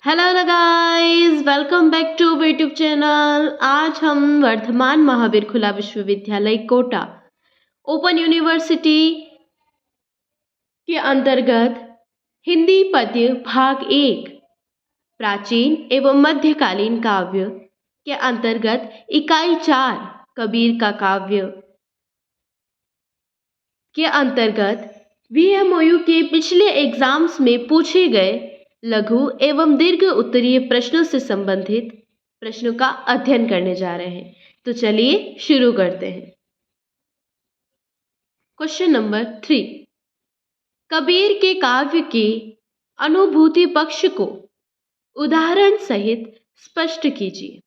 Hello guys, welcome back to YouTube channel. आज हम वर्धमान महावीर खुला विश्वविद्यालय कोटा ओपन यूनिवर्सिटी के अंतर्गत हिंदी पद्य भाग 1 प्राचीन एवं मध्यकालीन काव्य के अंतर्गत इकाई 4 कबीर का काव्य के अंतर्गत VMOU के पिछले एग्जाम्स में पूछे गए लघु एवं दीर्घ उत्तरीय प्रश्नों से संबंधित प्रश्नों का अध्ययन करने जा रहे हैं। तो चलिए शुरू करते हैं। क्वेश्चन नंबर 3, कबीर के काव्य के अनुभूति पक्ष को उदाहरण सहित स्पष्ट कीजिए।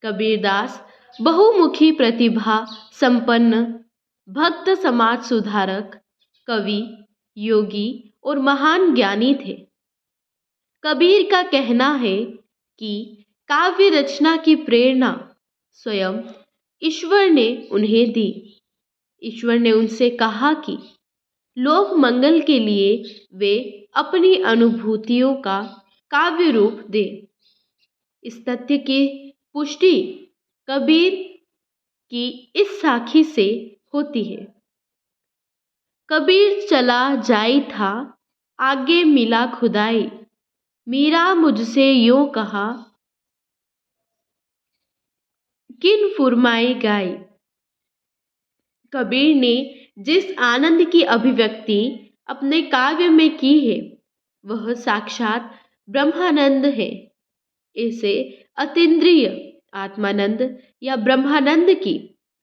कबीरदास बहुमुखी प्रतिभा संपन्न भक्त समाज सुधारक, कवि, योगी और महान ज्ञानी थे। कबीर का कहना है कि काव्य रचना की प्रेरणा स्वयं ईश्वर ने उन्हें दी। ईश्वर ने उनसे कहा कि लोक मंगल के लिए वे अपनी अनुभूतियों का काव्य रूप दें। इस तथ्य की पुष्टि कबीर की इस साखी से होती है। कबीर चला जाई था, आगे मिला खुदाई, मीरा मुझसे यूं कहा, किन फुरमाई गाई। कबीर ने जिस आनंद की अभिव्यक्ति अपने काव्य में की है वह साक्षात ब्रह्मानंद है। इसे अतीन्द्रिय आत्मानंद या ब्रह्मानंद की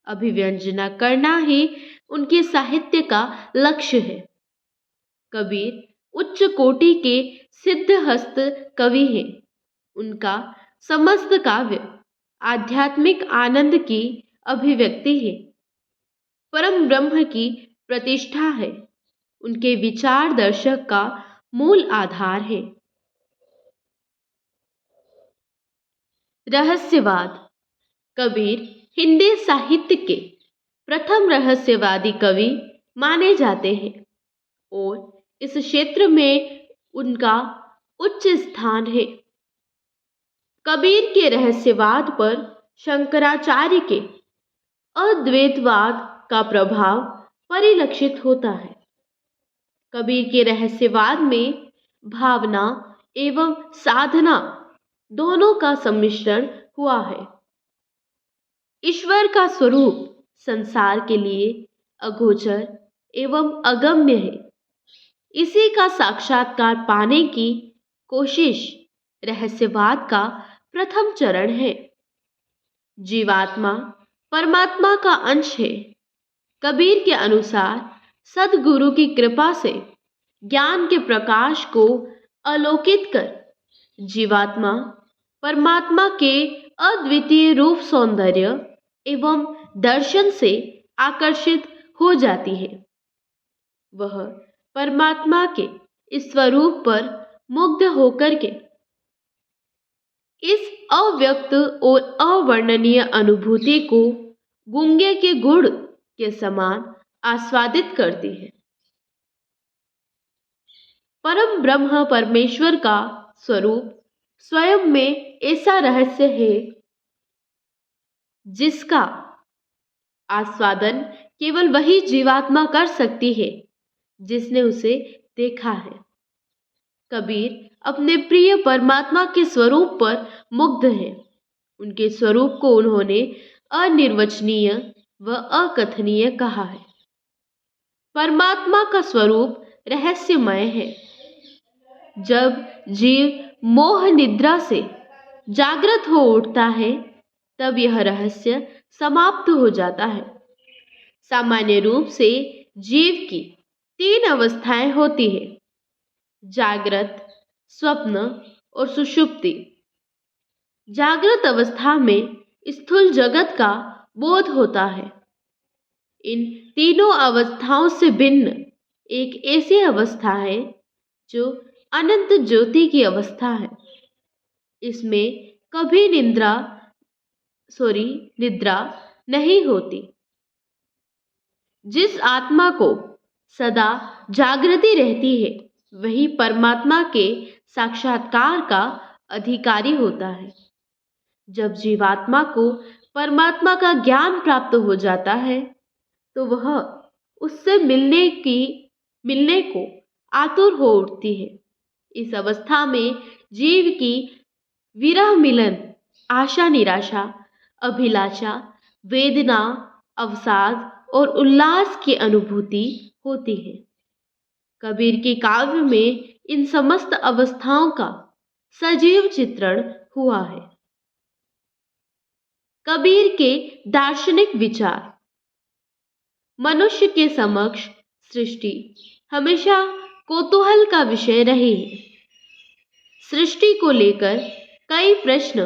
अभिव्यंजना करना ही उनके साहित्य का लक्ष्य है। कबीर उच्च कोटि के सिद्धहस्त कवि हैं। उनका समस्त काव्य आध्यात्मिक आनंद की अभिव्यक्ति है, परम ब्रह्म की प्रतिष्ठा है, उनके विचार दर्शक का मूल आधार है। रहस्यवाद। कबीर हिंदी साहित्य के प्रथम रहस्यवादी कवि माने जाते हैं और इस क्षेत्र में उनका उच्च स्थान है। कबीर के रहस्यवाद पर शंकराचार्य के अद्वैतवाद का प्रभाव परिलक्षित होता है। कबीर के रहस्यवाद में भावना एवं साधना दोनों का सम्मिश्रण हुआ है। ईश्वर का स्वरूप संसार के लिए अगोचर एवं अगम्य है। इसी का साक्षात्कार पाने की कोशिश रहस्यवाद का प्रथम चरण है। जीवात्मा परमात्मा का अंश है। कबीर के अनुसार सद्गुरु की कृपा से ज्ञान के प्रकाश को आलोकित कर जीवात्मा परमात्मा के अद्वितीय रूप सौंदर्य एवं दर्शन से आकर्षित हो जाती है। वह परमात्मा के इस स्वरूप पर मुग्ध होकर के इस अव्यक्त और अवर्णनीय अनुभूति को गूंगे के गुड़ के समान आस्वादित करती है। परम ब्रह्म परमेश्वर का स्वरूप स्वयं में ऐसा रहस्य है जिसका आस्वादन केवल वही जीवात्मा कर सकती है जिसने उसे देखा है। कबीर अपने प्रिय परमात्मा के स्वरूप पर मुग्ध है। उनके स्वरूप को उन्होंने अनिर्वचनीय व अकथनीय कहा है। परमात्मा का स्वरूप रहस्यमय है। जब जीव मोह निद्रा से जागृत हो उठता है तब यह रहस्य समाप्त हो जाता है। सामान्य रूप से जीव की 3 अवस्थाएं होती है: जागृत, स्वप्न और सुषुप्ति। जागृत अवस्था में स्थूल जगत का बोध होता है। इन तीनों अवस्थाओं से भिन्न एक ऐसी अवस्था है जो अनंत ज्योति की अवस्था है। इसमें कभी निद्रा नहीं होती। जिस आत्मा को सदा जागृति रहती है वही परमात्मा के साक्षात्कार का अधिकारी होता है। जब जीवात्मा को परमात्मा का ज्ञान प्राप्त हो जाता है तो वह उससे मिलने को आतुर हो उठती है। इस अवस्था में जीव की विरह मिलन, आशा निराशा, अभिलाषा, वेदना, अवसाद और उल्लास की अनुभूति होती है। कबीर के काव्य में इन समस्त अवस्थाओं का सजीव चित्रण हुआ है। कबीर के दार्शनिक विचार। मनुष्य के समक्ष सृष्टि हमेशा कौतूहल का विषय रही है। सृष्टि को लेकर कई प्रश्न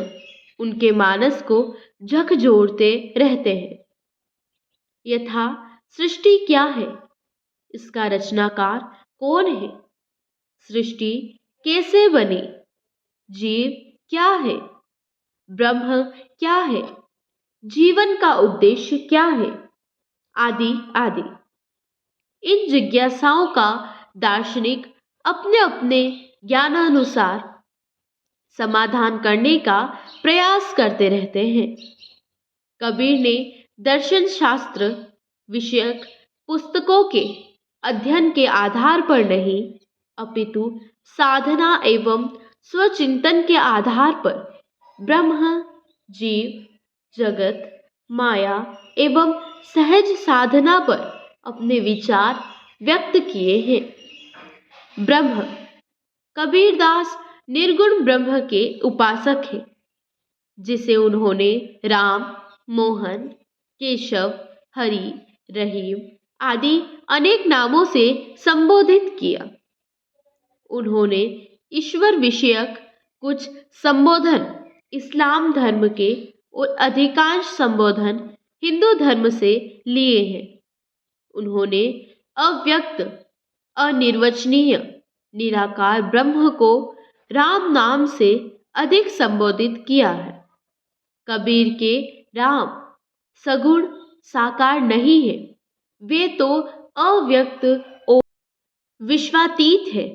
उनके मानस को झकझोरते रहते हैं। यथा सृष्टि क्या है? इसका रचनाकार कौन है? सृष्टि कैसे बनी? जीव क्या है? ब्रह्म क्या है? जीवन का उद्देश्य क्या है? आदि आदि। इन जिज्ञासाओं का दार्शनिक अपने अपने ज्ञानानुसार समाधान करने का प्रयास करते रहते हैं। कबीर ने दर्शन शास्त्र विषयक पुस्तकों के अध्ययन के आधार पर नहीं, अपितु साधना एवं स्वचिंतन के आधार पर ब्रह्म, जीव, जगत, माया एवं सहज साधना पर अपने विचार व्यक्त किए हैं। ब्रह्म। कबीरदास निर्गुण ब्रह्म के उपासक हैं, जिसे उन्होंने राम, मोहन, केशव, हरि, रहीम आदि अनेक नामों से संबोधित किया। उन्होंने ईश्वर विषयक कुछ संबोधन इस्लाम धर्म के और अधिकांश संबोधन हिंदू धर्म से लिए हैं। उन्होंने अव्यक्त, अनिर्वचनीय, निराकार ब्रह्म को राम नाम से अधिक संबोधित किया है। कबीर के राम सगुण साकार नहीं है, वे तो अव्यक्त और विश्वातीत है।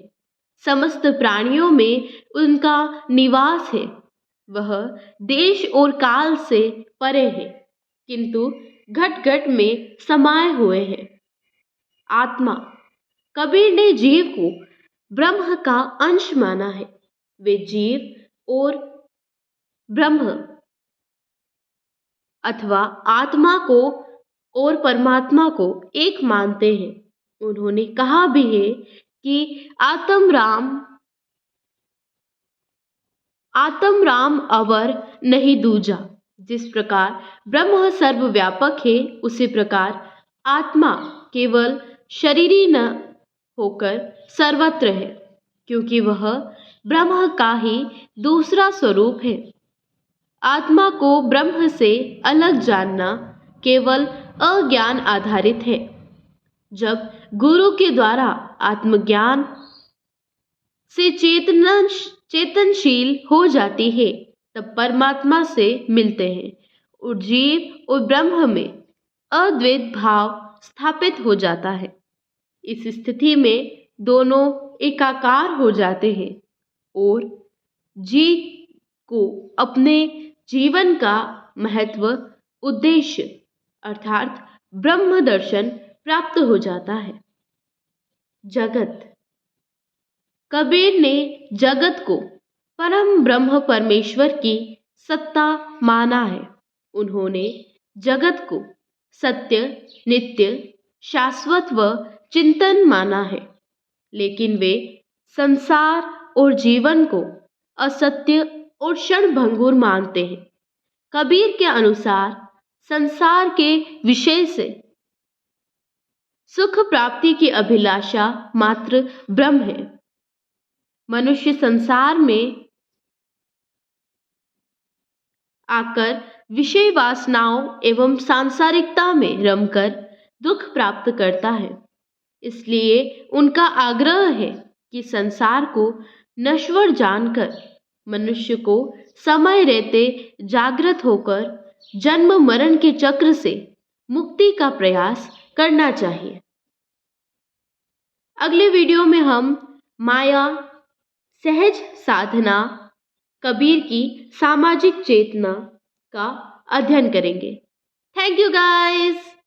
समस्त प्राणियों में उनका निवास है। वह देश और काल से परे है, किंतु घट घट में समाये हुए हैं। आत्मा। कबीर ने जीव को ब्रह्म का अंश माना है। वे जीव और ब्रह्म अथवा आत्मा को और परमात्मा को एक मानते हैं। उन्होंने कहा भी है कि आत्म राम अवर नहीं दूजा। जिस प्रकार ब्रह्म सर्वव्यापक है, उसी प्रकार आत्मा केवल शरीरी न होकर सर्वत्र है, क्योंकि वह ब्रह्म का ही दूसरा स्वरूप है। आत्मा को ब्रह्म से अलग जानना केवल अज्ञान आधारित है। जब गुरु के द्वारा आत्मज्ञान से चेतनशील हो जाती है, तब परमात्मा से मिलते हैं और जीव और ब्रह्म में अद्वैत भाव स्थापित हो जाता है। इस स्थिति में दोनों एकाकार हो जाते हैं और जीव को अपने जीवन का महत्व, उद्देश्य अर्थात ब्रह्म दर्शन प्राप्त हो जाता है। जगत। कबीर ने जगत को परम ब्रह्म परमेश्वर की सत्ता माना है। उन्होंने जगत को सत्य, नित्य, शाश्वत व चिंतन माना है, लेकिन वे संसार और जीवन को असत्य और क्षणभंगुर मानते हैं। कबीर के अनुसार संसार के विषय से सुख प्राप्ति की अभिलाषा मात्र ब्रह्म है। मनुष्य संसार में आकर विषय वासनाओं एवं सांसारिकता में रमकर दुख प्राप्त करता है। इसलिए उनका आग्रह है कि संसार को नश्वर जानकर मनुष्य को समय रहते जागृत होकर जन्म मरण के चक्र से मुक्ति का प्रयास करना चाहिए। अगले वीडियो में हम माया सहज साधना कबीर की सामाजिक चेतना का अध्ययन करेंगे। Thank you guys.